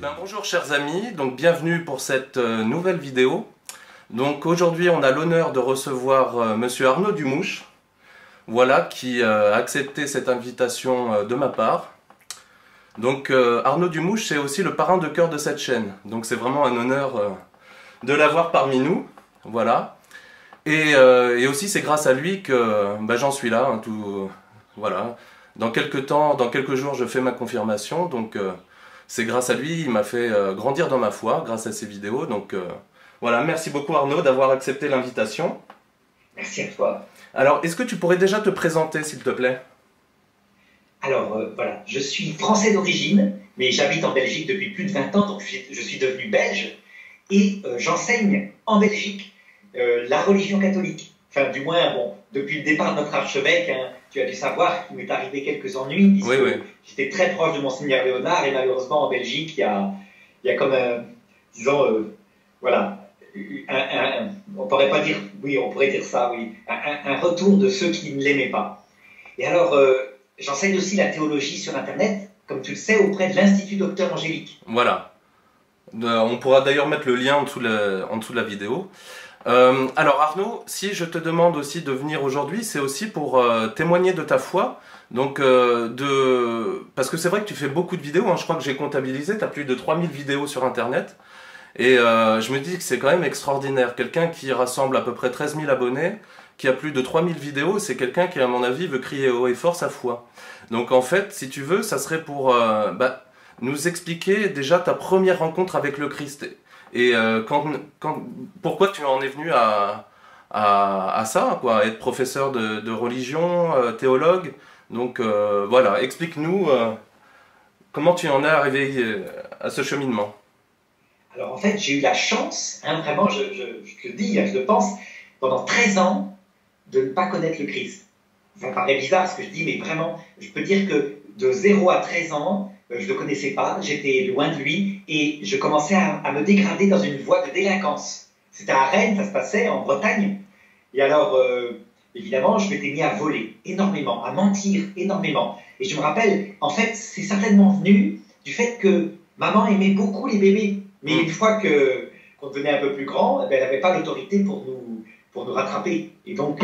Bonjour chers amis, donc bienvenue pour cette nouvelle vidéo. Donc aujourd'hui on a l'honneur de recevoir Monsieur Arnaud Dumouche, voilà, qui a accepté cette invitation de ma part. Donc Arnaud Dumouche c'est aussi le parrain de cœur de cette chaîne, donc c'est vraiment un honneur de l'avoir parmi nous, voilà. Et aussi c'est grâce à lui que j'en suis là, hein, voilà. Dans quelques jours je fais ma confirmation, donc c'est grâce à lui, il m'a fait grandir dans ma foi, grâce à ses vidéos. Donc voilà, merci beaucoup Arnaud d'avoir accepté l'invitation. Merci à toi. Alors, est-ce que tu pourrais déjà te présenter, s'il te plaît? Alors, voilà, je suis français d'origine, mais j'habite en Belgique depuis plus de 20 ans, donc je suis devenu belge, et j'enseigne en Belgique la religion catholique. Enfin, du moins, bon, depuis le départ de notre archevêque, hein, tu as dû savoir qu'il m'est arrivé quelques ennuis, puisque oui. J'étais très proche de Monseigneur Léonard, et malheureusement, en Belgique, il y a comme un, disons, voilà, on pourrait pas dire, oui, on pourrait dire ça, oui, un retour de ceux qui ne l'aimaient pas. Et alors, j'enseigne aussi la théologie sur Internet, comme tu le sais, auprès de l'Institut Docteur Angélique. Voilà. On pourra d'ailleurs mettre le lien en dessous de la vidéo. Alors Arnaud, si je te demande aussi de venir aujourd'hui, c'est aussi pour témoigner de ta foi. Donc, parce que c'est vrai que tu fais beaucoup de vidéos, hein, je crois que j'ai comptabilisé, tu as plus de 3000 vidéos sur Internet. Et je me dis que c'est quand même extraordinaire. Quelqu'un qui rassemble à peu près 13 000 abonnés, qui a plus de 3000 vidéos, c'est quelqu'un qui, à mon avis, veut crier haut et fort sa foi. Donc en fait, si tu veux, ça serait pour nous expliquer déjà ta première rencontre avec le Christ. Et pourquoi tu en es venu à ça, quoi, à être professeur de religion, théologue. Donc voilà, explique-nous comment tu en es arrivé à ce cheminement. Alors en fait, j'ai eu la chance, hein, vraiment, je te dis, je le pense, pendant 13 ans, de ne pas connaître le Christ. Ça paraît bizarre ce que je dis, mais vraiment, je peux dire que de 0 à 13 ans, je ne le connaissais pas, j'étais loin de lui, et je commençais à me dégrader dans une voie de délinquance. C'était à Rennes, ça se passait, en Bretagne. Et alors, évidemment, je m'étais mis à voler énormément, à mentir énormément. Et je me rappelle, en fait, c'est certainement venu du fait que maman aimait beaucoup les bébés. Mais une fois qu'on devenait un peu plus grand, elle n'avait pas l'autorité pour nous rattraper. Et donc,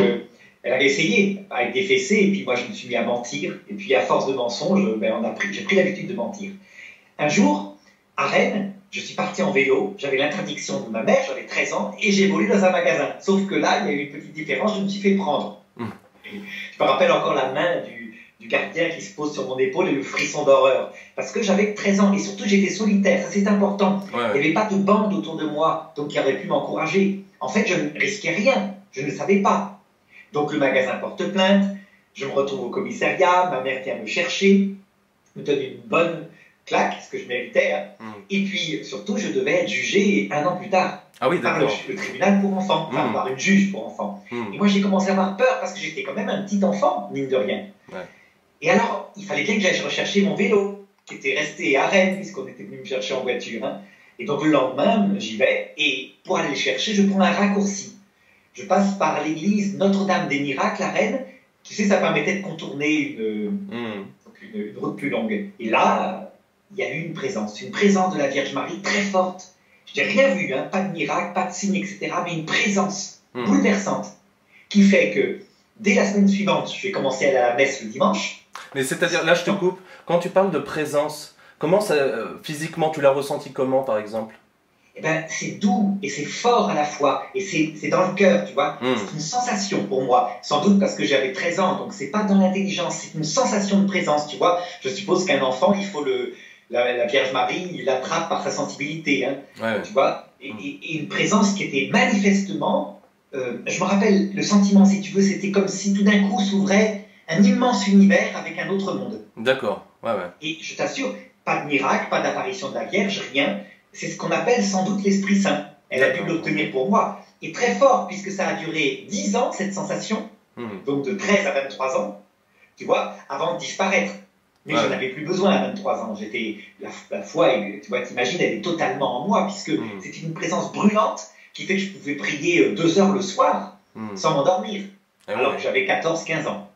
elle avait essayé avec des fessées, et puis moi, je me suis mis à mentir. Et puis, à force de mensonges, j'ai pris l'habitude de mentir. Un jour, à Rennes, je suis parti en vélo, j'avais l'interdiction de ma mère, j'avais 13 ans, et j'ai volé dans un magasin. Sauf que là, il y a eu une petite différence, je me suis fait prendre. Je me rappelle encore la main du gardien qui se pose sur mon épaule et le frisson d'horreur. Parce que j'avais 13 ans, et surtout j'étais solitaire, ça c'est important. Ouais. Il n'y avait pas de bande autour de moi, donc qui aurait pu m'encourager. En fait, je ne risquais rien, je ne savais pas. Donc le magasin porte plainte, je me retrouve au commissariat, ma mère vient me chercher, me donne une bonne claque, ce que je méritais, hein. Et puis surtout je devais être jugé 1 an plus tard. Ah oui, par le tribunal pour enfants, enfin par une juge pour enfants. Et moi j'ai commencé à avoir peur parce que j'étais quand même un petit enfant, mine de rien. Ouais. Et alors, il fallait bien que j'aille rechercher mon vélo, qui était resté à Rennes, puisqu'on était venu me chercher en voiture. Hein. Et donc le lendemain, j'y vais, et pour aller le chercher, je prends un raccourci. Je passe par l'église Notre-Dame des Miracles à Rennes. Tu sais, ça permettait de contourner une route plus longue. Et là, il y a eu une présence de la Vierge Marie très forte. Je n'ai rien vu, hein, pas de miracle, pas de signe, etc., mais une présence bouleversante qui fait que dès la semaine suivante, je vais commencer à aller à la messe le dimanche. Mais c'est-à-dire, là je te coupe, quand tu parles de présence, comment ça, physiquement tu l'as ressenti comment par exemple? Eh ben, c'est doux et c'est fort à la fois, et c'est dans le cœur, tu vois. C'est une sensation pour moi, sans doute parce que j'avais 13 ans, donc c'est pas dans l'intelligence, c'est une sensation de présence, tu vois. Je suppose qu'un enfant, il faut la Vierge Marie, il l'attrape par sa sensibilité, hein, ouais. Tu vois. Et une présence qui était manifestement, je me rappelle, le sentiment, si tu veux, c'était comme si tout d'un coup s'ouvrait un immense univers avec un autre monde. D'accord, ouais. Et je t'assure, pas de miracle, pas d'apparition de la Vierge, rien. C'est ce qu'on appelle sans doute l'Esprit Saint. Elle a dû l'obtenir pour moi. Et très fort, puisque ça a duré 10 ans, cette sensation, donc de 13 à 23 ans, tu vois, avant de disparaître. Mais je n'avais plus besoin à 23 ans. La foi, tu vois, t'imagines, elle est totalement en moi, puisque c'était une présence brûlante qui fait que je pouvais prier 2 heures le soir, sans m'endormir, alors que j'avais 14-15 ans.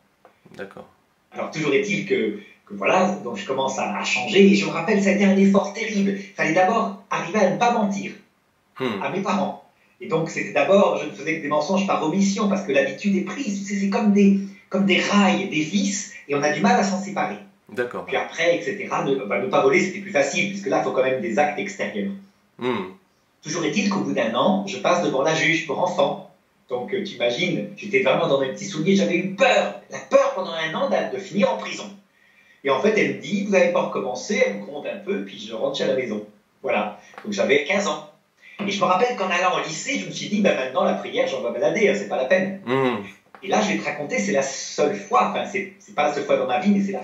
D'accord. Alors, toujours est-il que voilà, donc je commence à changer. Et je me rappelle, ça a été un effort terrible. Il fallait d'abord arriver à ne pas mentir à mes parents. Et donc, c'était d'abord, je ne faisais que des mensonges par omission, parce que l'habitude est prise. Tu sais, c'est comme des rails, des vis, et on a du mal à s'en séparer. D'accord. Puis après, etc., ne pas voler, c'était plus facile, puisque là, il faut quand même des actes extérieurs. Toujours est-il qu'au bout d'un an, je passe devant la juge pour enfants. Donc, tu imagines, j'étais vraiment dans mes petits souliers, j'avais eu peur, la peur pendant un an de finir en prison. Et en fait, elle me dit, vous n'avez pas recommencé, elle me gronde un peu, puis je rentre chez la maison. Voilà. Donc, j'avais 15 ans. Et je me rappelle qu'en allant au lycée, je me suis dit, ben maintenant, la prière, j'en vais balader, hein, c'est pas la peine. Et là, je vais te raconter, c'est la seule fois, enfin, c'est pas la seule fois dans ma vie, mais c'est la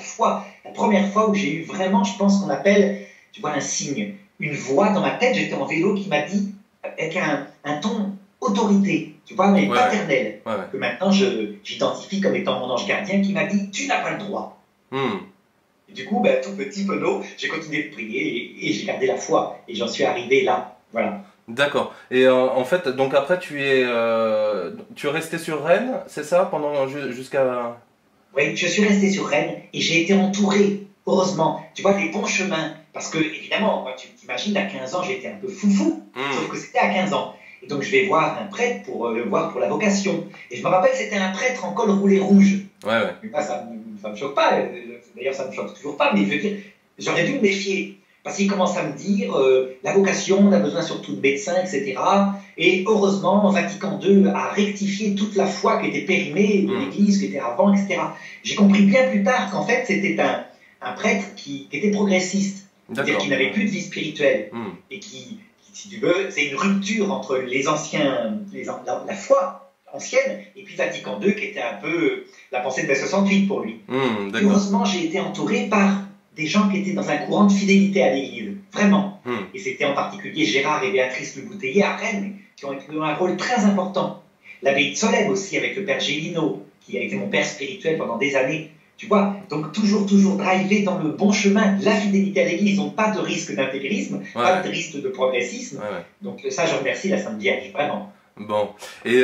première fois où j'ai eu vraiment, je pense qu'on appelle, tu vois, un signe, une voix dans ma tête, j'étais en vélo, qui m'a dit, avec un ton autorité, tu vois, mais paternel, que maintenant j'identifie comme étant mon ange gardien, qui m'a dit, tu n'as pas le droit. Et du coup, ben, tout petit penaud, j'ai continué de prier et j'ai gardé la foi. Et j'en suis arrivé là, voilà. D'accord. Et en fait, donc après, tu es resté sur Rennes, c'est ça, pendant jusqu'à... Oui, je suis resté sur Rennes et j'ai été entouré, heureusement, tu vois, des bons chemins. Parce que, évidemment, moi, tu t'imagines, à 15 ans, j'étais un peu foufou, sauf que c'était à 15 ans. Et donc, je vais voir un prêtre pour le voir pour la vocation. Et je me rappelle, c'était un prêtre en col roulé rouge. Mais pas, ça me choque pas. D'ailleurs, ça me choque toujours pas, mais je veux dire, j'aurais dû me méfier. Parce qu'il commence à me dire, la vocation, on a besoin surtout de médecins, etc. Et heureusement, Vatican II a rectifié toute la foi qui était périmée de l'Église, qui était avant, etc. J'ai compris bien plus tard qu'en fait, c'était un prêtre qui était progressiste. C'est-à-dire qu'il n'avait plus de vie spirituelle. Et qui, si tu veux, c'est une rupture entre les anciens, la foi ancienne, et puis Vatican II, qui était un peu la pensée de mai 68 pour lui. Heureusement, j'ai été entouré par des gens qui étaient dans un courant de fidélité à l'Église, vraiment. Et c'était en particulier Gérard et Béatrice Le Bouteiller à Rennes, qui ont eu un rôle très important. L'abbaye de Solesmes aussi, avec le père Gélineau, qui a été mon père spirituel pendant des années. Tu vois, donc toujours driver dans le bon chemin, la fidélité à l'Église, donc pas de risque d'intégrisme, pas de risque de progressisme. Donc ça, je remercie la Sainte Vierge, vraiment. Bon, et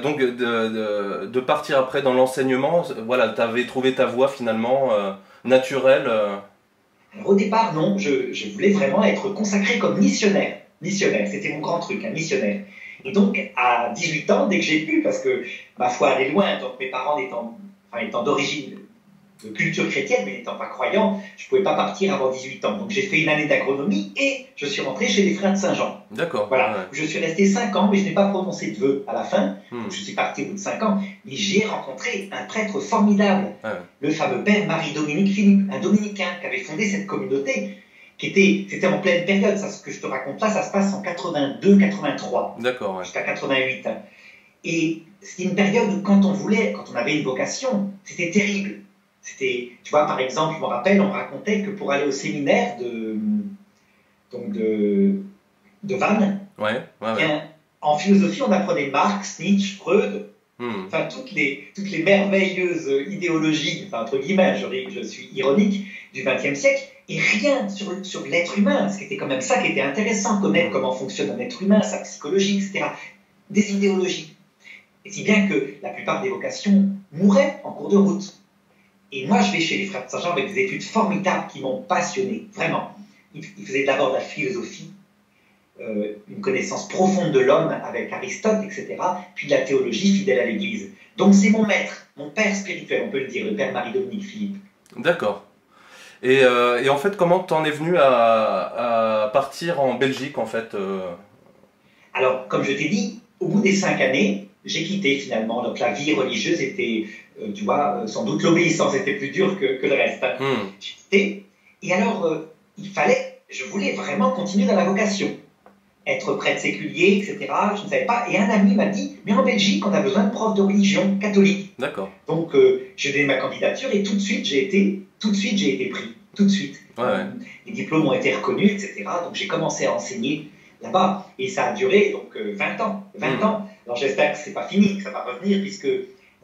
donc de partir après dans l'enseignement, voilà, tu avais trouvé ta voie finalement naturelle. Alors, au départ, non, je voulais vraiment être consacré comme missionnaire. Missionnaire, c'était mon grand truc, un missionnaire. Et donc, à 18 ans, dès que j'ai pu, parce que ma foi allait loin, donc mes parents étant d'origine de culture chrétienne, mais n'étant pas croyant, je ne pouvais pas partir avant 18 ans. Donc j'ai fait une année d'agronomie et je suis rentré chez les frères de Saint-Jean. D'accord. Voilà. Je suis resté 5 ans, mais je n'ai pas prononcé de vœux à la fin. Donc je suis parti au bout de 5 ans. Mais j'ai rencontré un prêtre formidable, le fameux père Marie-Dominique Philippe, un dominicain qui avait fondé cette communauté. C'était en pleine période. Ça, ce que je te raconte là, ça se passe en 82-83. D'accord. Jusqu'à 88. Et c'était une période où quand on avait une vocation, c'était terrible. C'était, tu vois, par exemple, je me rappelle, on me racontait que pour aller au séminaire de Vannes, en philosophie, on apprenait Marx, Nietzsche, Freud, enfin toutes les merveilleuses idéologies, enfin, entre guillemets, je suis ironique, du XXe siècle, et rien sur l'être humain, ce qui était quand même ça qui était intéressant, connaître comment fonctionne un être humain, sa psychologie, etc. Des idéologies. Et si bien que la plupart des vocations mouraient en cours de route. Et moi, je vais chez les frères de Saint-Jean avec des études formidables qui m'ont passionné, vraiment. Ils faisaient d'abord de la philosophie, une connaissance profonde de l'homme avec Aristote, etc., puis de la théologie fidèle à l'Église. Donc c'est mon maître, mon père spirituel, on peut le dire, le père Marie-Dominique Philippe. D'accord. Et en fait, comment t'en es venu à partir en Belgique, en fait Alors, comme je t'ai dit, au bout des 5 années, j'ai quitté finalement. Donc la vie religieuse était, tu vois, sans doute l'obéissance était plus dure que le reste. J'ai quitté. Et alors, je voulais vraiment continuer dans la vocation. Être prêtre séculier, etc. Je ne savais pas. Et un ami m'a dit, mais en Belgique, on a besoin de profs de religion catholique. D'accord. Donc, j'ai donné ma candidature et tout de suite, j'ai été pris. Tout de suite. Les diplômes ont été reconnus, etc. Donc, j'ai commencé à enseigner là-bas. Et ça a duré donc 20 ans. 20 ans. Alors, j'espère que ce n'est pas fini, que ça va revenir, puisque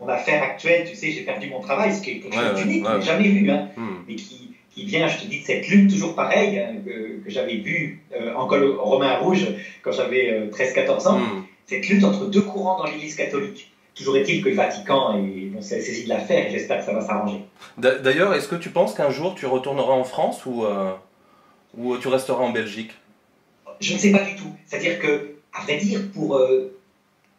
mon affaire actuelle, tu sais, j'ai perdu mon travail, ce qui est quelque chose d'unique, que je n'ai jamais vu, hein, mais qui vient, je te dis, de cette lutte toujours pareille, hein, que j'avais vue en col romain rouge quand j'avais 13-14 ans, cette lutte entre deux courants dans l'Église catholique, toujours est-il que le Vatican s'est saisi de l'affaire et j'espère que ça va s'arranger. D'ailleurs, est-ce que tu penses qu'un jour tu retourneras en France ou tu resteras en Belgique? Je ne sais pas du tout. C'est-à-dire que, à vrai dire,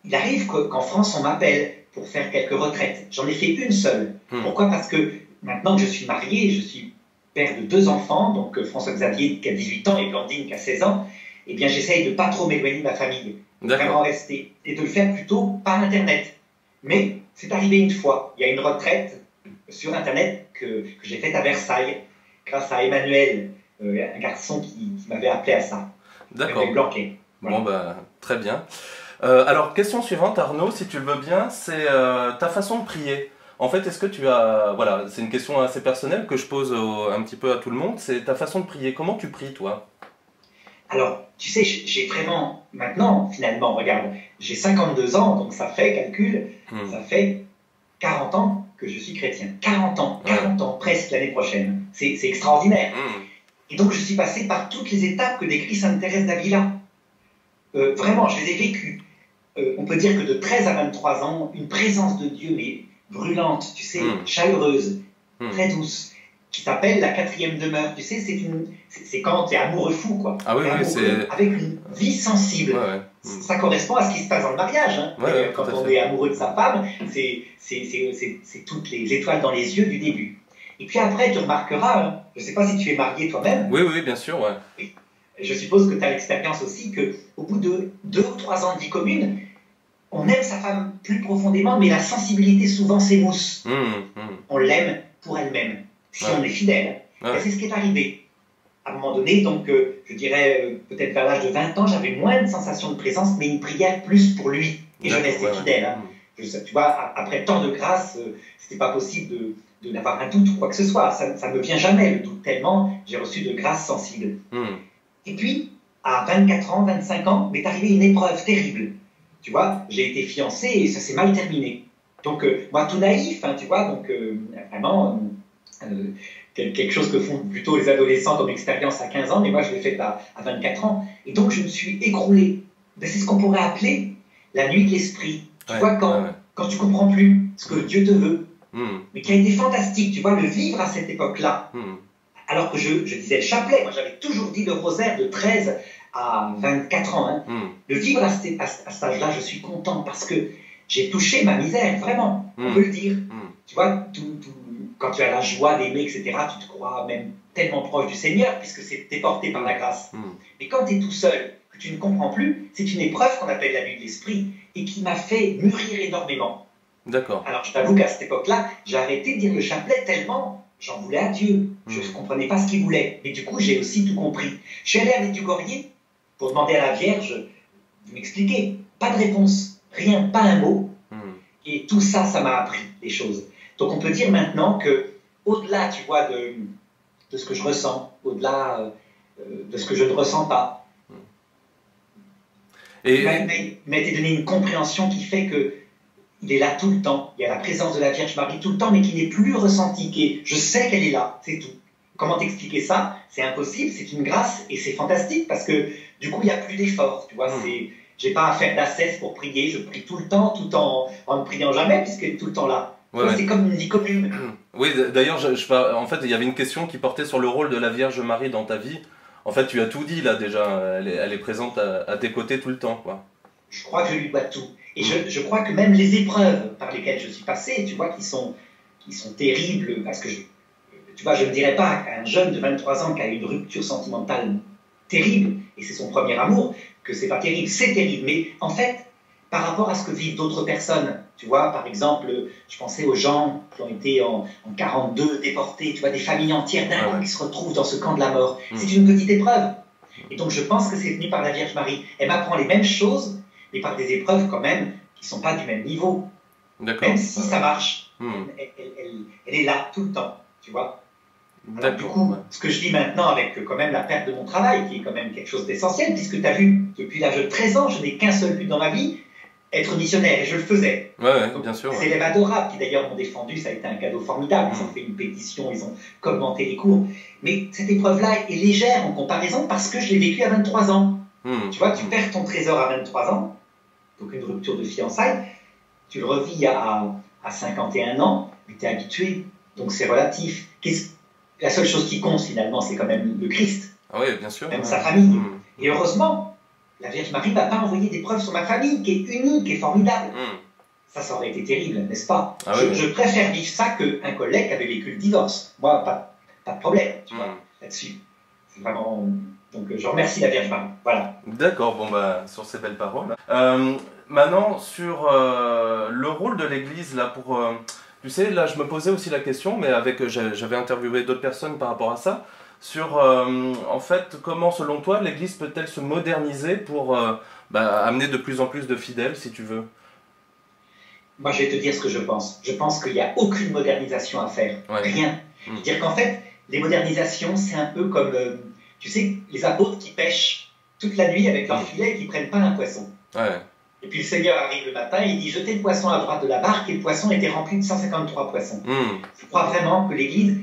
il arrive qu'en France, on m'appelle pour faire quelques retraites. J'en ai fait une seule. Pourquoi? Parce que maintenant que je suis marié, je suis père de 2 enfants, donc François-Xavier qui a 18 ans et Blandine qui a 16 ans, eh bien j'essaye de ne pas trop m'éloigner de ma famille, vraiment rester, et de le faire plutôt par Internet. Mais c'est arrivé une fois, il y a une retraite sur Internet que j'ai faite à Versailles, grâce à Emmanuel, un garçon qui m'avait appelé à ça. D'accord. Blanquet. Voilà. Bon, bah, très bien. Alors, question suivante, Arnaud, si tu le veux bien, c'est ta façon de prier. En fait, est-ce que tu as... Voilà, c'est une question assez personnelle que je pose un petit peu à tout le monde. C'est ta façon de prier. Comment tu pries, toi? Alors, tu sais, j'ai vraiment... Maintenant, finalement, regarde, j'ai 52 ans, donc ça fait, calcul, ça fait 40 ans que je suis chrétien. 40 ans, presque l'année prochaine. C'est extraordinaire. Et donc, je suis passé par toutes les étapes que décrit Sainte Thérèse d'Avila. Vraiment, je les ai vécues. On peut dire que de 13 à 23 ans, une présence de Dieu, mais brûlante, tu sais, chaleureuse, très douce, qui s'appelle la 4e demeure. Tu sais, c'est quand tu es amoureux fou, quoi. Ah oui, oui, c'est... Avec une vie sensible. Ouais. Ça correspond à ce qui se passe dans le mariage. Hein. Quand on est amoureux de sa femme, c'est toutes les étoiles dans les yeux du début. Et puis après, tu remarqueras, hein, je ne sais pas si tu es marié toi-même. Oui, oui, bien sûr, ouais. Oui. Je suppose que tu as l'expérience aussi qu'au bout de 2 ou 3 ans de vie commune, on aime sa femme plus profondément, mais la sensibilité souvent s'émousse. On l'aime pour elle-même, si on est fidèle. Et c'est ce qui est arrivé. À un moment donné, donc, je dirais, peut-être vers l'âge de 20 ans, j'avais moins de sensation de présence, mais une prière plus pour lui. Et je restais fidèle. Hein. Tu vois, après tant de grâce, c'était pas possible d'avoir un doute ou quoi que ce soit. Ça ne me vient jamais, le doute, tellement j'ai reçu de grâce sensible. Et puis, à 24 ans, 25 ans, m'est arrivée une épreuve terrible. Tu vois, j'ai été fiancé et ça s'est mal terminé. Donc, moi, tout naïf, hein, tu vois, donc vraiment, quelque chose que font plutôt les adolescents comme expérience à 15 ans, mais moi, je l'ai fait à 24 ans. Et donc, je me suis écroulé. Ben, c'est ce qu'on pourrait appeler la nuit de l'esprit. Tu vois, quand tu comprends plus ce que Dieu te veut, mais qui a été fantastique, tu vois, le vivre à cette époque-là. Alors que je disais le chapelet, moi, j'avais toujours dit le rosaire de 13 à 24 ans. Hein. Le vivre à cet âge-là, je suis content parce que j'ai touché ma misère, vraiment, on peut le dire. Tu vois, quand tu as la joie d'aimer, etc., tu te crois même tellement proche du Seigneur puisque t'es porté par la grâce. Mais quand tu es tout seul, que tu ne comprends plus, c'est une épreuve qu'on appelle la nuit de l'esprit et qui m'a fait mûrir énormément. D'accord. Alors je t'avoue qu'à cette époque-là, j'ai arrêté de dire le chapelet tellement j'en voulais à Dieu. Je ne comprenais pas ce qu'il voulait. Mais du coup, j'ai aussi tout compris. Je suis allé à Medjugorje pour demander à la Vierge de m'expliquer. Pas de réponse, rien, pas un mot. Et tout ça, ça m'a appris des choses. Donc on peut dire maintenant que, au-delà, tu vois, de ce que je ressens, au-delà de ce que je ne ressens pas, il m'a été donné une compréhension qui fait que il est là tout le temps. Il y a la présence de la Vierge Marie tout le temps, mais qui n'est plus ressentie. Je sais qu'elle est là, c'est tout. Comment t'expliquer ça? C'est impossible, c'est une grâce et c'est fantastique parce que du coup, il n'y a plus d'effort. Tu vois, j'ai pas à faire d'ascèse pour prier. Je prie tout le temps, tout en ne priant jamais, puisqu'elle est tout le temps là. C'est comme une vie commune. Oui, d'ailleurs, en fait, il y avait une question qui portait sur le rôle de la Vierge Marie dans ta vie. En fait, tu as tout dit là déjà. Elle est présente à tes côtés tout le temps, quoi. Je crois que je lui dois tout. Et je crois que même les épreuves par lesquelles je suis passé, tu vois, qui sont terribles, parce que tu vois, je ne dirais pas qu'un jeune de 23 ans qui a eu une rupture sentimentale terrible, et c'est son premier amour, que c'est pas terrible, c'est terrible. Mais en fait, par rapport à ce que vivent d'autres personnes, tu vois, par exemple, je pensais aux gens qui ont été en 42 déportés, tu vois, des familles entières d'un coup qui se retrouvent dans ce camp de la mort. C'est une petite épreuve. Et donc je pense que c'est venu par la Vierge Marie. Elle m'apprend les mêmes choses, mais par des épreuves quand même qui ne sont pas du même niveau. Même si ça marche, elle est là tout le temps, tu vois. Alors, du coup, ce que je vis maintenant avec quand même la perte de mon travail, qui est quand même quelque chose d'essentiel, puisque tu as vu, depuis l'âge de 13 ans, je n'ai qu'un seul but dans ma vie, être missionnaire, et je le faisais. Donc, bien sûr. Ces élèves adorables qui d'ailleurs m'ont défendu, ça a été un cadeau formidable, ils ont fait une pétition, ils ont commenté les cours. Mais cette épreuve-là est légère en comparaison parce que je l'ai vécue à 23 ans. Tu vois, tu perds ton trésor à 23 ans, donc une rupture de fiançailles, tu le revis à 51 ans, mais tu es habitué, donc c'est relatif. La seule chose qui compte finalement, c'est quand même le Christ, Ah oui, bien sûr. même sa famille. Et heureusement, la Vierge Marie ne va pas envoyer des preuves sur ma famille, qui est unique et formidable. Ça aurait été terrible, n'est-ce pas? Je préfère vivre ça qu'un collègue qui avait vécu le divorce. Moi, pas de problème, tu vois, là-dessus. C'est vraiment... Donc, je remercie la Vierge Marie. Voilà. D'accord, bon, bah, sur ces belles paroles. Maintenant, sur le rôle de l'Église, là, pour... tu sais, là, je me posais aussi la question, mais j'avais interviewé d'autres personnes par rapport à ça, sur, en fait, comment, selon toi, l'Église peut-elle se moderniser pour amener de plus en plus de fidèles, si tu veux? Moi, je vais te dire ce que je pense. Je pense qu'il n'y a aucune modernisation à faire. Ouais. Rien. C'est-à-dire qu'en fait, les modernisations, c'est un peu comme, tu sais, les apôtres qui pêchent toute la nuit avec leur filet et qui ne prennent pas un poisson. Ouais. Et puis le Seigneur arrive le matin, il dit « Jetez le poisson à droite de la barque » et le poisson était rempli de 153 poissons. Je crois vraiment que l'Église,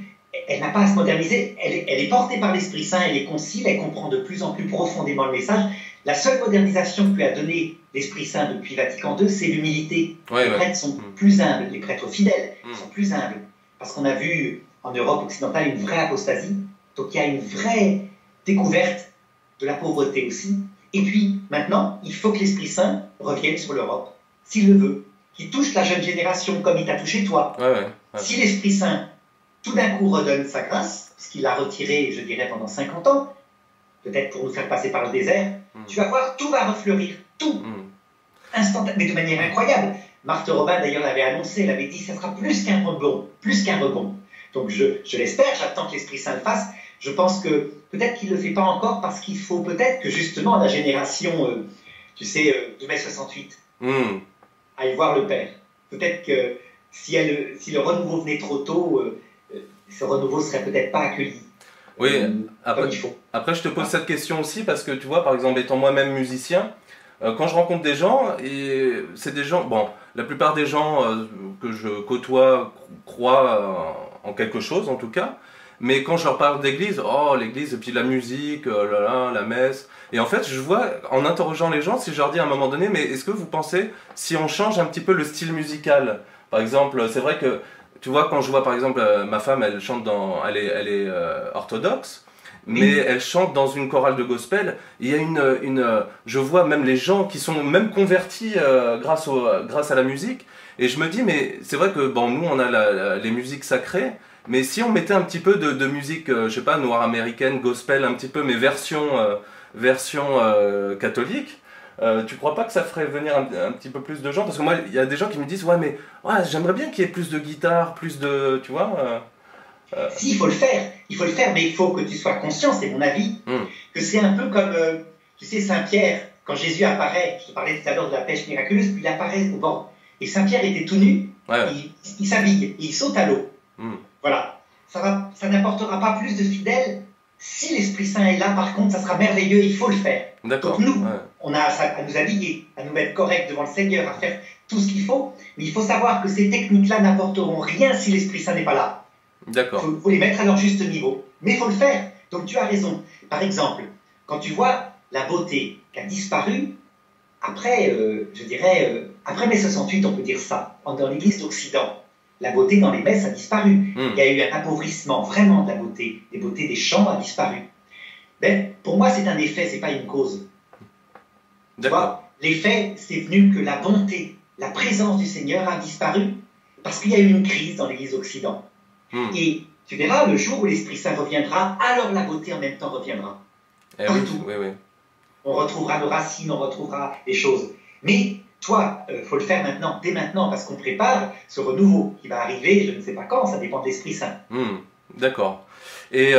elle n'a pas à se moderniser. Elle est portée par l'Esprit Saint, elle est concile, elle comprend de plus en plus profondément le message. La seule modernisation que lui a donnée l'Esprit Saint depuis Vatican II, c'est l'humilité. Les prêtres sont plus humbles, les prêtres fidèles sont plus humbles. Parce qu'on a vu en Europe occidentale une vraie apostasie, donc il y a une vraie découverte de la pauvreté aussi. Et puis maintenant, il faut que l'Esprit Saint revienne sur l'Europe, s'il le veut, qu'il touche la jeune génération comme il t'a touché toi. Si l'Esprit Saint, tout d'un coup, redonne sa grâce, puisqu'il l'a retiré, je dirais, pendant 50 ans, peut-être pour nous faire passer par le désert, tu vas voir, tout va refleurir, tout, instantanément, mais de manière incroyable. Marthe Robin, d'ailleurs, l'avait annoncé, elle avait dit, ça sera plus qu'un rebond, plus qu'un rebond. Donc je l'espère, j'attends que l'Esprit Saint le fasse. Je pense que peut-être qu'il ne le fait pas encore parce qu'il faut peut-être que justement la génération, tu sais, de mai 68 aille voir le Père. Peut-être que si le renouveau venait trop tôt, ce renouveau ne serait peut-être pas accueilli. Oui, après je te pose cette question aussi parce que tu vois, par exemple, étant moi-même musicien, quand je rencontre des gens, et c'est des gens, bon, la plupart des gens que je côtoie croient en quelque chose en tout cas, mais quand je leur parle d'église, oh l'église et puis la musique, la messe, et en fait je vois en interrogeant les gens, si je leur dis à un moment donné, mais est-ce que vous pensez si on change un petit peu le style musical? Par exemple, c'est vrai que tu vois, quand je vois par exemple ma femme, elle chante elle est orthodoxe, mais elle chante dans une chorale de gospel. Il y a je vois même les gens qui sont même convertis grâce à la musique. Et je me dis, mais c'est vrai que bon, nous on a les musiques sacrées, mais si on mettait un petit peu de musique, je sais pas, noire américaine, gospel, un petit peu, mais version catholique. Tu crois pas que ça ferait venir un petit peu plus de gens? Parce que moi, il y a des gens qui me disent, ouais, mais ouais, j'aimerais bien qu'il y ait plus de guitare, plus de, tu vois. Si, il faut le faire, mais il faut que tu sois conscient, c'est mon avis, que c'est un peu comme, tu sais, Saint-Pierre, quand Jésus apparaît, je te parlais tout à l'heure de la pêche miraculeuse, puis il apparaît au bord. Et Saint-Pierre était tout nu, il s'habille, et il saute à l'eau. Voilà. Ça n'apportera pas plus de fidèles. Si l'Esprit Saint est là, par contre, ça sera merveilleux, il faut le faire. Donc nous, on a à nous habiller, à nous mettre corrects devant le Seigneur, à faire tout ce qu'il faut, mais il faut savoir que ces techniques-là n'apporteront rien si l'Esprit Saint n'est pas là. D'accord. Il faut les mettre à leur juste niveau, mais il faut le faire. Donc tu as raison. Par exemple, quand tu vois la beauté qui a disparu, après, je dirais, après mai 68, on peut dire ça, dans l'Église d'Occident, la beauté dans les messes a disparu. Il y a eu un appauvrissement vraiment de la beauté. Les beautés des chants a disparu. Ben, pour moi, c'est un effet, c'est pas une cause. Tu vois, l'effet, c'est venu que la bonté, la présence du Seigneur a disparu parce qu'il y a eu une crise dans l'Église d'Occident. Et tu verras, le jour où l'Esprit Saint reviendra, alors la beauté en même temps reviendra. Partout. On retrouvera nos racines, on retrouvera les choses. Mais toi, faut le faire maintenant, dès maintenant, parce qu'on prépare ce renouveau qui va arriver, je ne sais pas quand, ça dépend de l'Esprit Saint. D'accord. Et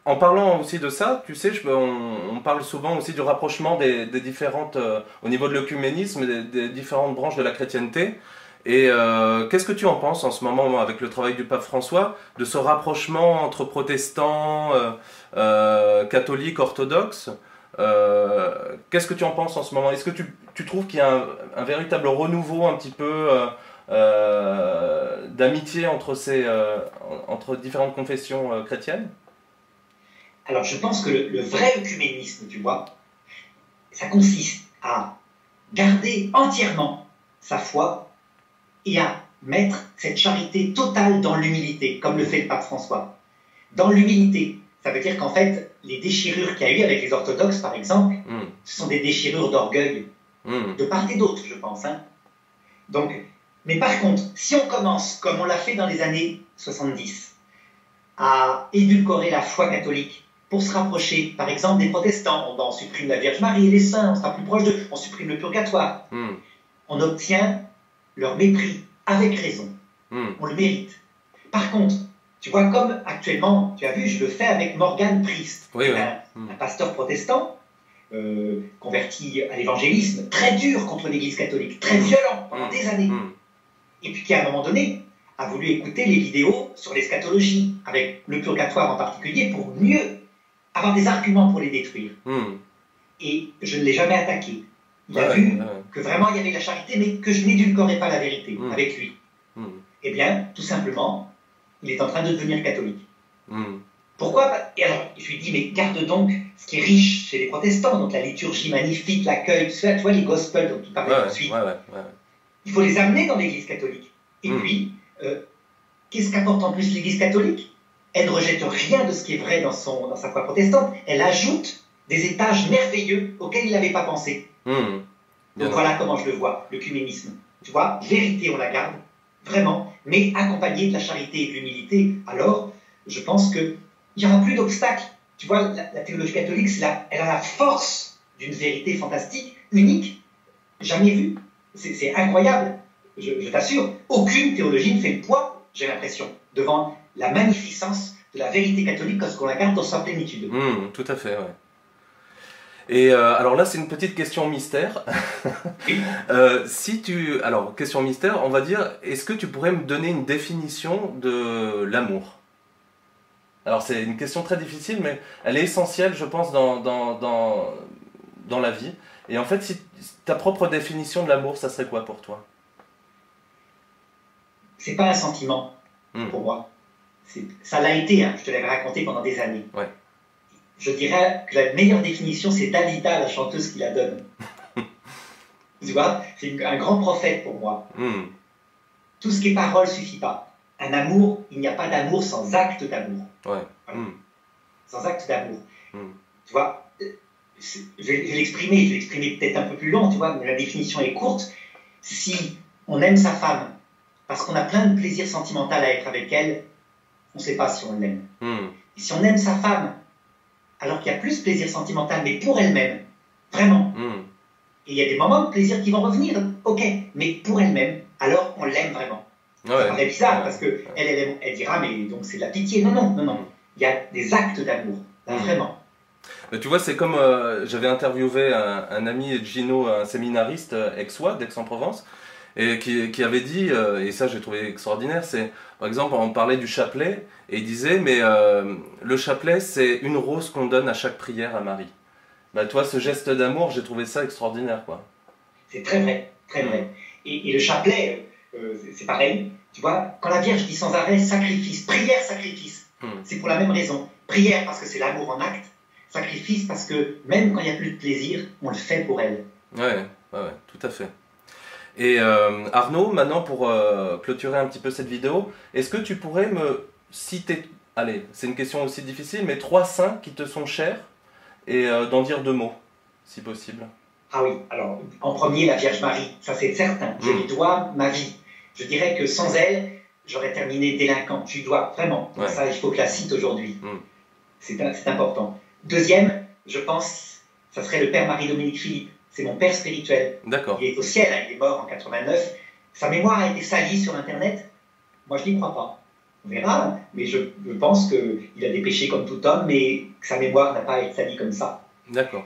en parlant aussi de ça, tu sais, on parle souvent aussi du rapprochement des différentes, au niveau de l'œcuménisme, des différentes branches de la chrétienté. Et qu'est-ce que tu en penses en ce moment avec le travail du pape François, de ce rapprochement entre protestants, catholiques, orthodoxes? Qu'est-ce que tu en penses en ce moment? Est-ce que tu trouves qu'il y a un véritable renouveau un petit peu d'amitié entre différentes confessions chrétiennes? Alors je pense que le vrai œcuménisme, tu vois, ça consiste à garder entièrement sa foi et à mettre cette charité totale dans l'humilité, comme le fait le pape François. Dans l'humilité, ça veut dire qu'en fait, les déchirures qu'il y a eu avec les orthodoxes, par exemple, ce sont des déchirures d'orgueil, de part et d'autre, je pense. Hein. Donc, mais par contre, si on commence, comme on l'a fait dans les années 70, à édulcorer la foi catholique pour se rapprocher, par exemple, des protestants, on supprime la Vierge Marie et les saints, on sera plus proche d'eux, on supprime le purgatoire, on obtient leur mépris, avec raison. On le mérite. Par contre, tu vois, comme actuellement, tu as vu, je le fais avec Morgan Priest, un pasteur protestant, converti à l'évangélisme, très dur contre l'Église catholique, très violent pendant des années. Et puis qui, à un moment donné, a voulu écouter les vidéos sur l'eschatologie, avec le purgatoire en particulier, pour mieux avoir des arguments pour les détruire. Et je ne l'ai jamais attaqué. Il a vu que vraiment il y avait de la charité, mais que je n'édulcorais pas la vérité avec lui. Eh bien, tout simplement, il est en train de devenir catholique. Pourquoi? Et alors, je lui dis, mais garde donc ce qui est riche chez les protestants, donc la liturgie magnifique, l'accueil, tu vois, les gospels dont tu parlais tout de suite. Il faut les amener dans l'Église catholique. Et puis, qu'est-ce qu'apporte en plus l'Église catholique? Elle ne rejette rien de ce qui est vrai dans sa foi protestante. Elle ajoute des étages merveilleux auxquels il n'avait pas pensé. Donc voilà comment je le vois, l'œcuménisme. Tu vois, vérité, on la garde, vraiment, mais accompagnée de la charité et de l'humilité. Alors, je pense qu'il n'y aura plus d'obstacles. Tu vois, la théologie catholique, elle a la force d'une vérité fantastique, unique, jamais vue. C'est incroyable, je t'assure. Aucune théologie ne fait le poids, j'ai l'impression, devant la magnificence de la vérité catholique lorsqu'on la garde dans sa plénitude. Tout à fait, ouais. Et alors là, c'est une petite question mystère. Alors, question mystère, on va dire, est-ce que tu pourrais me donner une définition de l'amour? Alors, c'est une question très difficile, mais elle est essentielle, je pense, dans la vie. Et en fait, si ta propre définition de l'amour, ça serait quoi pour toi? C'est pas un sentiment, pour moi. Ça l'a été, hein, je te l'avais raconté pendant des années. Ouais. Je dirais que la meilleure définition, c'est Dalida, la chanteuse, qui la donne. Tu vois, c'est un grand prophète pour moi. Tout ce qui est parole ne suffit pas. Un amour, il n'y a pas d'amour sans acte d'amour. Ouais. Voilà. Sans acte d'amour. Tu vois, je vais l'exprimer peut-être un peu plus long, tu vois, mais la définition est courte. Si on aime sa femme parce qu'on a plein de plaisir sentimental à être avec elle, on ne sait pas si on l'aime. Et si on aime sa femme alors qu'il y a plus de plaisir sentimental, mais pour elle-même, vraiment. Et il y a des moments de plaisir qui vont revenir, ok, mais pour elle-même, alors on l'aime vraiment. Ça paraît bizarre, parce qu'elle dira, mais donc c'est de la pitié. Non. Il y a des actes d'amour, vraiment. Mais tu vois, c'est comme j'avais interviewé un ami Gino, un séminariste aixois d'Aix-en-Provence, et qui avait dit, et ça j'ai trouvé extraordinaire, c'est par exemple on parlait du chapelet, et il disait mais le chapelet c'est une rose qu'on donne à chaque prière à Marie. Bah toi, ce geste d'amour, j'ai trouvé ça extraordinaire, quoi. C'est très vrai, très vrai. Et le chapelet, c'est pareil, tu vois, quand la Vierge dit sans arrêt sacrifice, prière, sacrifice, c'est pour la même raison. Prière parce que c'est l'amour en acte, sacrifice parce que même quand il n'y a plus de plaisir, on le fait pour elle. Ouais, tout à fait. Et Arnaud, maintenant pour clôturer un petit peu cette vidéo, est-ce que tu pourrais me citer, allez, c'est une question aussi difficile, mais 3 saints qui te sont chers et d'en dire 2 mots, si possible. Ah oui, alors en premier la Vierge Marie, ça c'est certain, je lui dois ma vie. Je dirais que sans elle, j'aurais terminé délinquant, je lui dois vraiment, ça il faut que je la cite aujourd'hui. C'est important. Deuxième, je pense, ça serait le Père Marie-Dominique Philippe. C'est mon père spirituel. D'accord. Il est au ciel, hein, il est mort en 89. Sa mémoire a été salie sur Internet. Moi, je n'y crois pas. On verra, mais je pense qu'il a des péchés comme tout homme, mais que sa mémoire n'a pas à être salie comme ça. D'accord.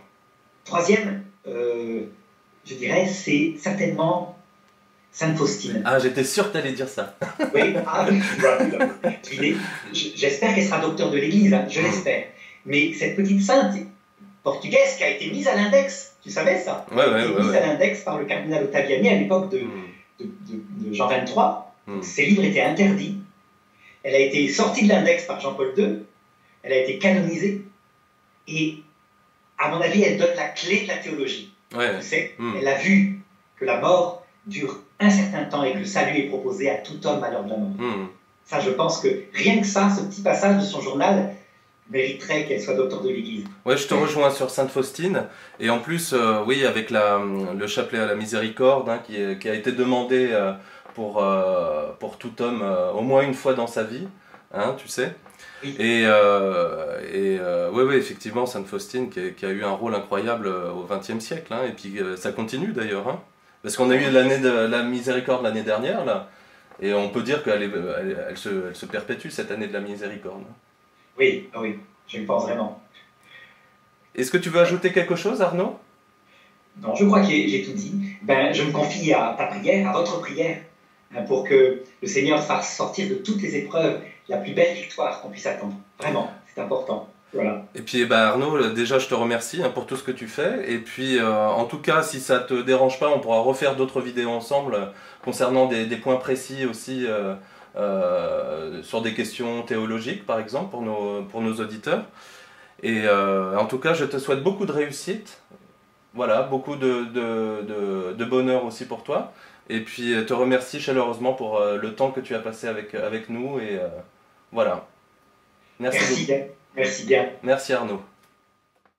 Troisième, je dirais, c'est certainement Sainte Faustine. Ah, j'étais sûr que tu allais dire ça. Oui, j'espère qu'elle sera docteur de l'Église, hein, je l'espère. Mais cette petite sainte portugaise qui a été mise à l'index, tu savais ça? Mise à l'index par le cardinal Ottaviani à l'époque de Jean XXIII. Ses livres étaient interdits. Elle a été sortie de l'index par Jean-Paul II. Elle a été canonisée. Et, à mon avis, elle donne la clé de la théologie. Tu sais, elle a vu que la mort dure un certain temps et que le salut est proposé à tout homme à l'heure de la mort. Hmm. Ça, je pense que rien que ça, ce petit passage de son journal, mériterait qu'elle soit docteur de l'Église. Ouais, je te rejoins sur Sainte Faustine. Et en plus, oui, avec le chapelet à la miséricorde, hein, qui a été demandé pour tout homme au moins une fois dans sa vie, hein, tu sais. Oui. Oui, effectivement, Sainte Faustine qui a eu un rôle incroyable au XXe siècle, hein, et puis ça continue d'ailleurs, hein, parce qu'on a eu l'année de la miséricorde l'année dernière, là, et on peut dire elle se perpétue cette année de la miséricorde. Oui, oui, je le pense vraiment. Est-ce que tu veux ajouter quelque chose, Arnaud? Non, je crois que j'ai tout dit. Ben, je me confie à ta prière, à votre prière, hein, pour que le Seigneur fasse sortir de toutes les épreuves la plus belle victoire qu'on puisse attendre. Vraiment, c'est important. Voilà. Et puis Arnaud, déjà je te remercie, hein, pour tout ce que tu fais. Et puis en tout cas, si ça te dérange pas, on pourra refaire d'autres vidéos ensemble concernant des points précis aussi sur des questions théologiques, par exemple, pour nos auditeurs. Et en tout cas, je te souhaite beaucoup de réussite. Voilà, beaucoup de bonheur aussi pour toi. Et puis te remercie chaleureusement pour le temps que tu as passé avec nous. Et voilà. Merci beaucoup. Merci bien. Merci bien. Merci Arnaud.